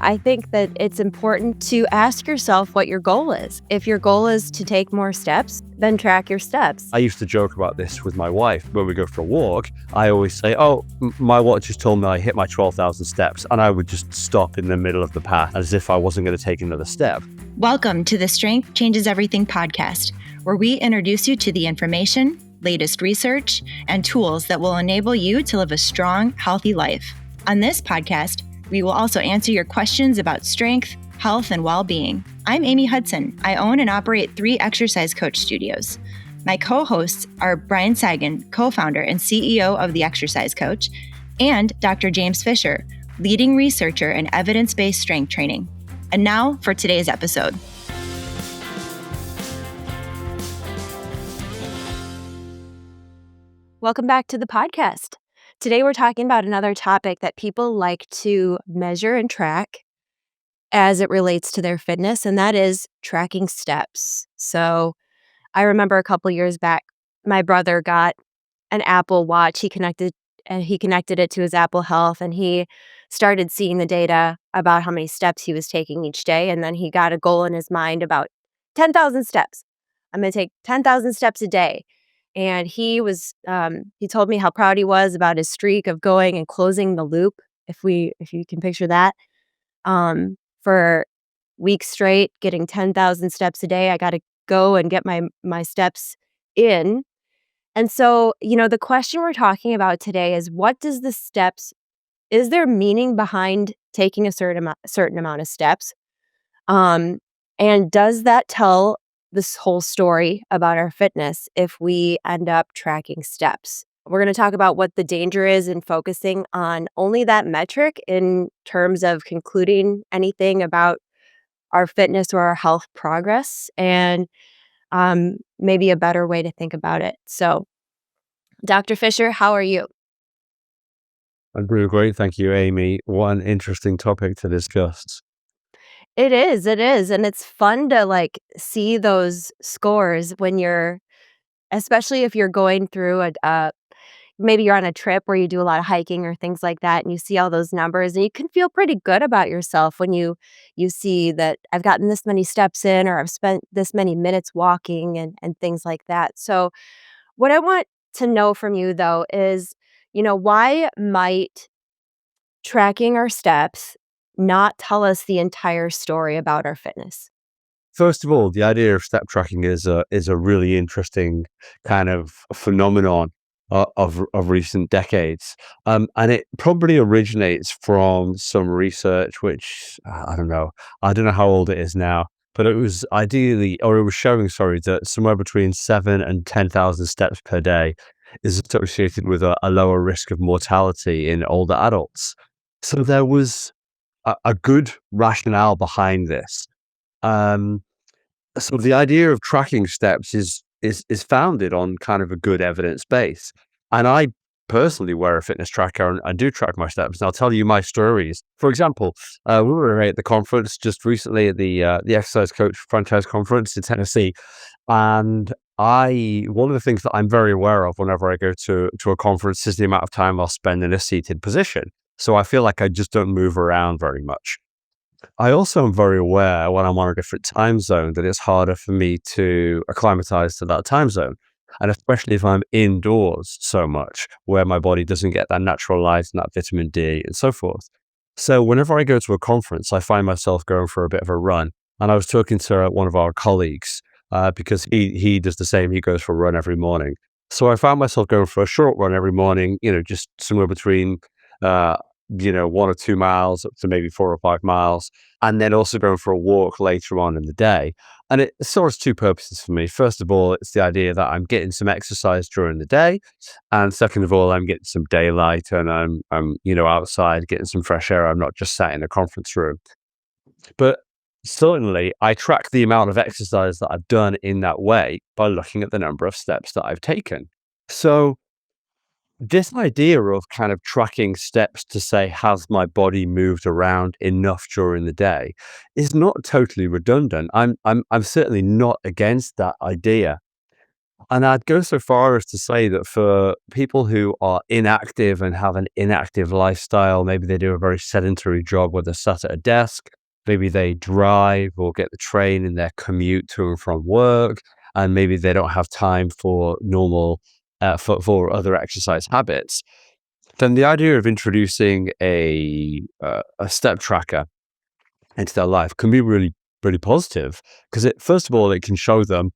I think that it's important to ask yourself what your goal is. If your goal is to take more steps, then track your steps. I used to joke about this with my wife. When we go for a walk, I always say, my watch just told me I hit my 12,000 steps. And I would just stop in the middle of the path as if I wasn't going to take another step. Welcome to the Strength Changes Everything podcast, where we introduce you to the information, latest research, and tools that will enable you to live a strong, healthy life. On this podcast, we will also answer your questions about strength, health, and well-being. I'm Amy Hudson. I own and operate 3 exercise coach studios. My co-hosts are Brian Sagan, co-founder and CEO of The Exercise Coach, and Dr. James Fisher, leading researcher in evidence-based strength training. And now for today's episode. Welcome back to the podcast. Today we're talking about another topic that people like to measure and track as it relates to their fitness, and that is tracking steps. So I remember a couple years back, my brother got an Apple Watch. He connected it to his Apple Health, and he started seeing the data about how many steps he was taking each day. And then he got a goal in his mind about 10,000 steps. I'm going to take 10,000 steps a day. And he told me how proud he was about his streak of going and closing the loop, if you can picture that, for weeks straight, getting 10,000 steps a day. I got to go and get my steps in. And so, the question we're talking about today is, is there meaning behind taking a certain amount of steps? And does that tell this whole story about our fitness if we end up tracking steps? We're going to talk about what the danger is in focusing on only that metric in terms of concluding anything about our fitness or our health progress, and maybe a better way to think about it. So, Dr. Fisher, how are you? I'm doing great. Thank you, Amy. One interesting topic to discuss. It is. And it's fun to see those scores when especially if you're going through maybe you're on a trip where you do a lot of hiking or things like that, and you see all those numbers, and you can feel pretty good about yourself when you see that I've gotten this many steps in, or I've spent this many minutes walking and things like that. So what I want to know from you, though, is, why might tracking our steps not tell us the entire story about our fitness? First of all, the idea of step tracking is a really interesting kind of phenomenon of recent decades, and it probably originates from some research, which I don't know how old it is now, but it was showing, that somewhere between 7,000 and 10,000 steps per day is associated with a lower risk of mortality in older adults. So there was a good rationale behind this. So the idea of tracking steps is founded on kind of a good evidence base. And I personally wear a fitness tracker and I do track my steps. And I'll tell you my stories. For example, we were away at the conference just recently at the Exercise Coach Franchise Conference in Tennessee. And one of the things that I'm very aware of whenever I go to a conference is the amount of time I'll spend in a seated position. So I feel like I just don't move around very much. I also am very aware when I'm on a different time zone that it's harder for me to acclimatize to that time zone. And especially if I'm indoors so much, where my body doesn't get that natural light and that vitamin D and so forth. So whenever I go to a conference, I find myself going for a bit of a run. And I was talking to one of our colleagues because he does the same. He goes for a run every morning. So I found myself going for a short run every morning, just somewhere between 1 or 2 miles up to maybe 4 or 5 miles, and then also going for a walk later on in the day. And it serves 2 purposes for me. First of all, it's the idea that I'm getting some exercise during the day. And second of all, I'm getting some daylight and I'm outside getting some fresh air. I'm not just sat in a conference room. But certainly, I track the amount of exercise that I've done in that way by looking at the number of steps that I've taken. So this idea of kind of tracking steps to say, has my body moved around enough during the day, is not totally redundant. I'm certainly not against that idea. And I'd go so far as to say that for people who are inactive and have an inactive lifestyle, maybe they do a very sedentary job where they're sat at a desk, maybe they drive or get the train in their commute to and from work, and maybe they don't have time for normal, for other exercise habits, then the idea of introducing a step tracker into their life can be really, really positive because first of all, it can show them,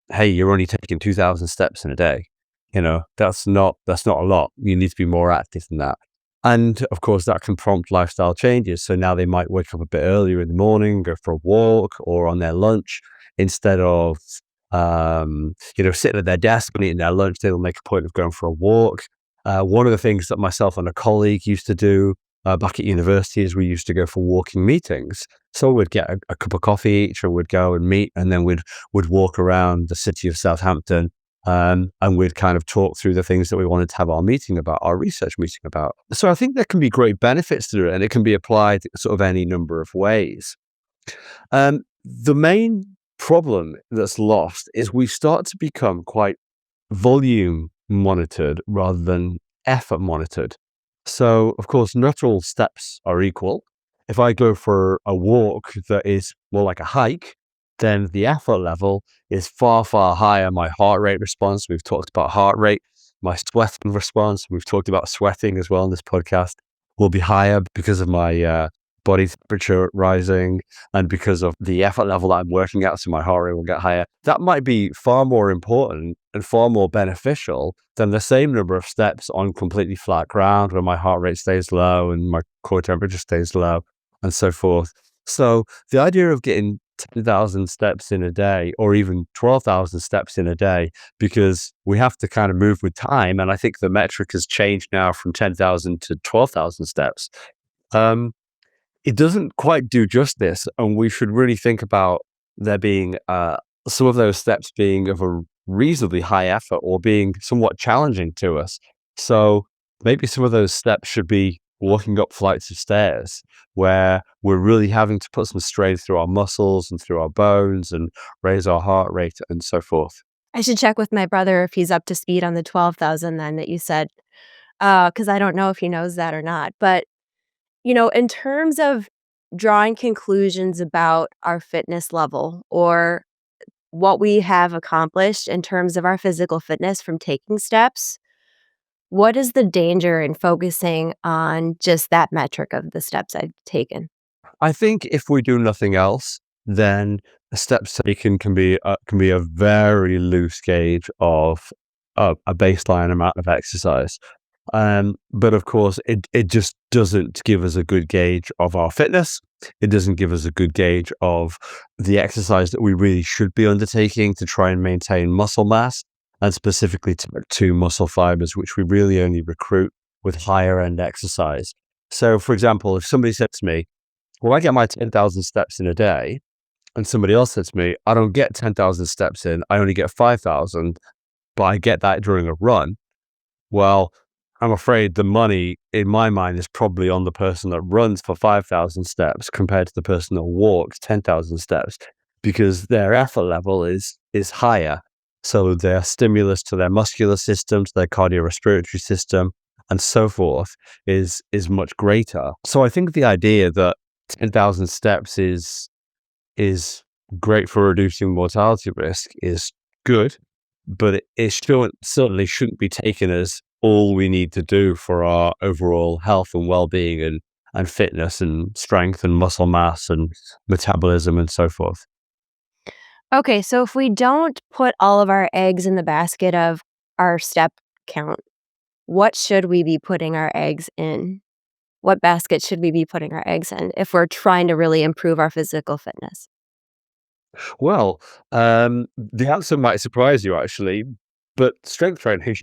hey, you're only taking 2,000 steps in a day. That's not a lot. You need to be more active than that. And of course, that can prompt lifestyle changes. So now they might wake up a bit earlier in the morning, go for a walk or on their lunch instead of, sitting at their desk and eating their lunch. They'll make a point of going for a walk. One of the things that myself and a colleague used to do back at university is we used to go for walking meetings. So we'd get a cup of coffee each, and we'd go and meet, and then we'd walk around the city of Southampton, and we'd kind of talk through the things that we wanted to have our meeting about, our research meeting about. So I think there can be great benefits to it, and it can be applied sort of any number of ways. The main problem that's lost is we start to become quite volume monitored rather than effort monitored. So, of course, not all steps are equal. If I go for a walk that is more like a hike, then the effort level is far, far higher. My heart rate response, we've talked about heart rate, my sweating response, we've talked about sweating as well in this podcast, will be higher because of my body temperature rising and because of the effort level that I'm working at. So my heart rate will get higher. That might be far more important and far more beneficial than the same number of steps on completely flat ground where my heart rate stays low and my core temperature stays low and so forth. So the idea of getting 10,000 steps in a day or even 12,000 steps in a day, because we have to kind of move with time. And I think the metric has changed now from 10,000 to 12,000 steps. It doesn't quite do justice, and we should really think about there being some of those steps being of a reasonably high effort or being somewhat challenging to us. So maybe some of those steps should be walking up flights of stairs where we're really having to put some strain through our muscles and through our bones and raise our heart rate and so forth. I should check with my brother if he's up to speed on the 12,000 then that you said, because I don't know if he knows that or not. But, in terms of drawing conclusions about our fitness level or what we have accomplished in terms of our physical fitness from taking steps, what is the danger in focusing on just that metric of the steps I've taken? I think if we do nothing else, then the steps taken can be a very loose gauge of a baseline amount of exercise. But of course, it just doesn't give us a good gauge of our fitness. It doesn't give us a good gauge of the exercise that we really should be undertaking to try and maintain muscle mass, and specifically to muscle fibers, which we really only recruit with higher end exercise. So, for example, if somebody said to me, well, I get my 10,000 steps in a day, and somebody else said to me, I don't get 10,000 steps in, I only get 5,000, but I get that during a run. Well, I'm afraid the money in my mind is probably on the person that runs for 5,000 steps compared to the person that walks 10,000 steps, because their effort level is higher. So their stimulus to their muscular system, to their cardiorespiratory system, and so forth is much greater. So I think the idea that 10,000 steps is great for reducing mortality risk is good, but it certainly shouldn't be taken as all we need to do for our overall health and well-being and fitness and strength and muscle mass and metabolism and so forth. Okay, so if we don't put all of our eggs in the basket of our step count, what should we be putting our eggs in? What basket should we be putting our eggs in if we're trying to really improve our physical fitness? Well, the answer might surprise you actually, but strength training.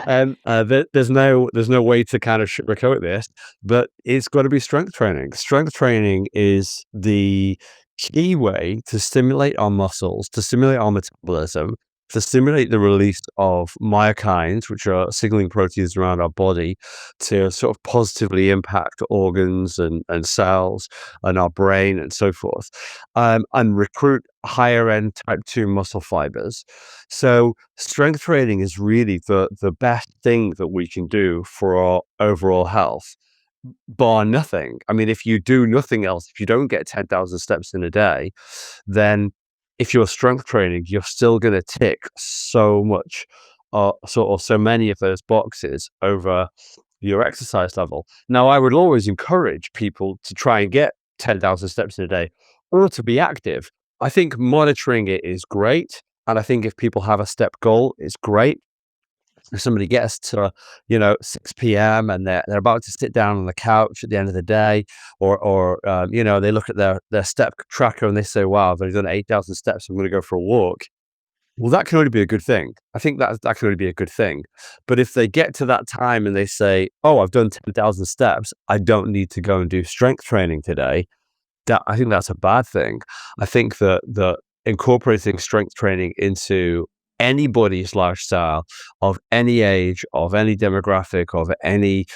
There's no way to kind of sugarcoat this, but it's got to be strength training. Strength training is the key way to stimulate our muscles, to stimulate our metabolism, to stimulate the release of myokines, which are signaling proteins around our body, to sort of positively impact organs and cells and our brain and so forth, and recruit higher end type 2 muscle fibers. So strength training is really the best thing that we can do for our overall health, bar nothing. I mean, if you do nothing else, if you don't get 10,000 steps in a day, then if you're strength training, you're still going to tick so much, so many of those boxes over your exercise level. Now, I would always encourage people to try and get 10,000 steps in a day or to be active. I think monitoring it is great. And I think if people have a step goal, it's great. If somebody gets to 6 p.m. and they're about to sit down on the couch at the end of the day, or they look at their step tracker and they say, wow, I've only done 8,000 steps, I'm going to go for a walk. Well, that can only be a good thing. I think that can only be a good thing. But if they get to that time and they say, oh, I've done 10,000 steps, I don't need to go and do strength training today, I think that's a bad thing. I think that incorporating strength training into anybody's lifestyle, of any age, of any demographic, of any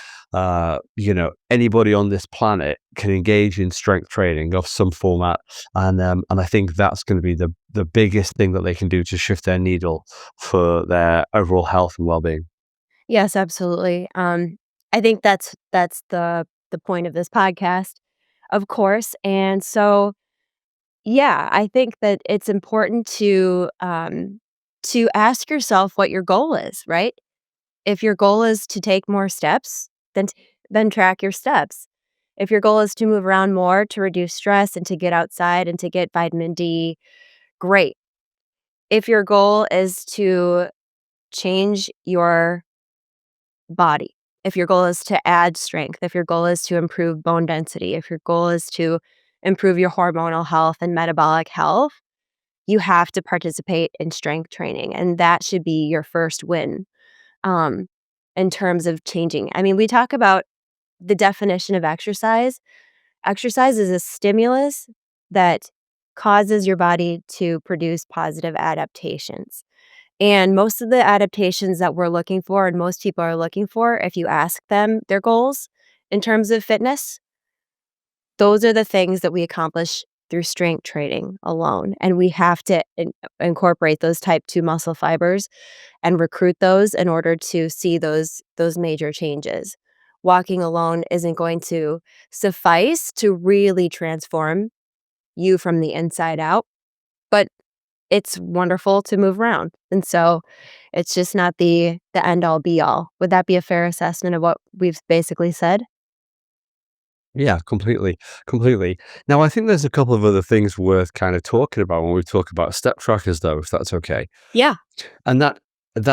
anybody on this planet can engage in strength training of some format, and I think that's going to be the biggest thing that they can do to shift their needle for their overall health and well-being. Yes, absolutely. I think that's the point of this podcast, of course. And so, yeah, I think that it's important to ask yourself what your goal is, right? If your goal is to take more steps, then track your steps. If your goal is to move around more, to reduce stress and to get outside and to get vitamin D, great. If your goal is to change your body, if your goal is to add strength, if your goal is to improve bone density, if your goal is to improve your hormonal health and metabolic health, you have to participate in strength training. And that should be your first win, um, in terms of changing. I mean, we talk about the definition of exercise. Exercise is a stimulus that causes your body to produce positive adaptations. And most of the adaptations that we're looking for and most people are looking for, if you ask them their goals in terms of fitness, those are the things that we accomplish through strength training alone. And we have to incorporate those type 2 muscle fibers and recruit those in order to see those major changes. Walking alone isn't going to suffice to really transform you from the inside out, but it's wonderful to move around. And so it's just not the end all be all. Would that be a fair assessment of what we've basically said? Yeah, completely, completely. Now, I think there's a couple of other things worth kind of talking about when we talk about step trackers, though, if that's okay. Yeah. And that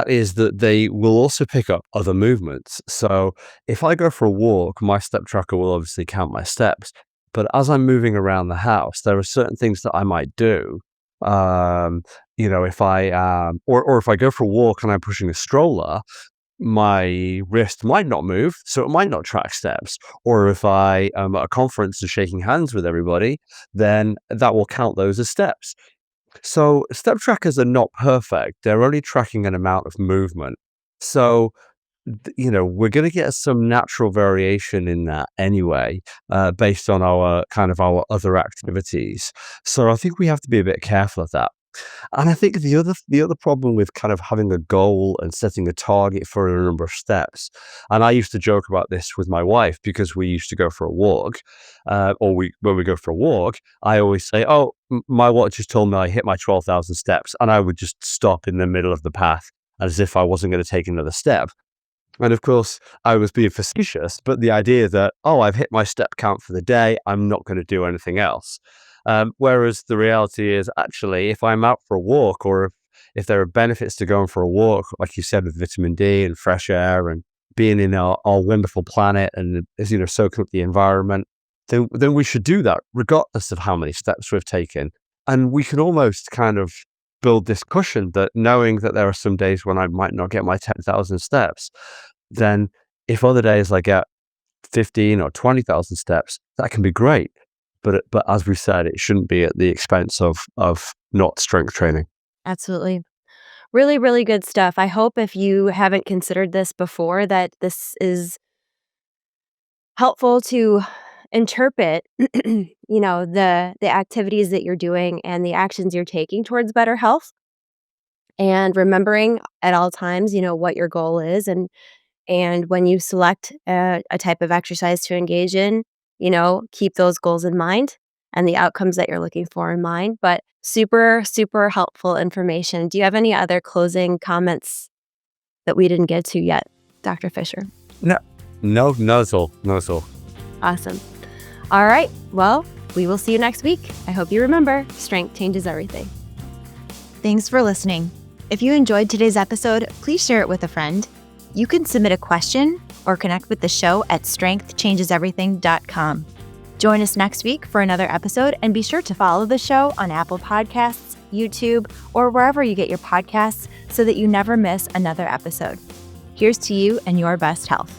is that they will also pick up other movements. So if I go for a walk, my step tracker will obviously count my steps. But as I'm moving around the house, there are certain things that I might do. If I or if I go for a walk and I'm pushing a stroller, my wrist might not move, so it might not track steps. Or if I am at a conference and shaking hands with everybody, then that will count those as steps. So step trackers are not perfect. They're only tracking an amount of movement. So, we're going to get some natural variation in that anyway, based on our other activities. So I think we have to be a bit careful of that. And I think the other problem with kind of having a goal and setting a target for a number of steps, and I used to joke about this with my wife because we used to go for a walk, when we go for a walk, I always say, "Oh, my watch has told me I hit my 12,000 steps," and I would just stop in the middle of the path as if I wasn't going to take another step. And of course, I was being facetious, but the idea that, oh, I've hit my step count for the day, I'm not going to do anything else. Whereas the reality is actually, if I'm out for a walk, or if there are benefits to going for a walk, like you said, with vitamin D and fresh air and being in our wonderful planet and, soaking up the environment, then we should do that regardless of how many steps we've taken. And we can almost kind of build this cushion that, knowing that there are some days when I might not get my 10,000 steps, then if other days I get 15 or 20,000 steps, that can be great. But as we said, it shouldn't be at the expense of not strength training. Absolutely. Really, really good stuff. I hope if you haven't considered this before that this is helpful to interpret, the activities that you're doing and the actions you're taking towards better health, and remembering at all times, what your goal is, and when you select a type of exercise to engage in, keep those goals in mind and the outcomes that you're looking for in mind. But super, super helpful information. Do you have any other closing comments that we didn't get to yet, Dr. Fisher? No, not at all. Not at all. Awesome. All right. Well, we will see you next week. I hope you remember, strength changes everything. Thanks for listening. If you enjoyed today's episode, please share it with a friend. You can submit a question or connect with the show at strengthchangeseverything.com. Join us next week for another episode, and be sure to follow the show on Apple Podcasts, YouTube, or wherever you get your podcasts so that you never miss another episode. Here's to you and your best health.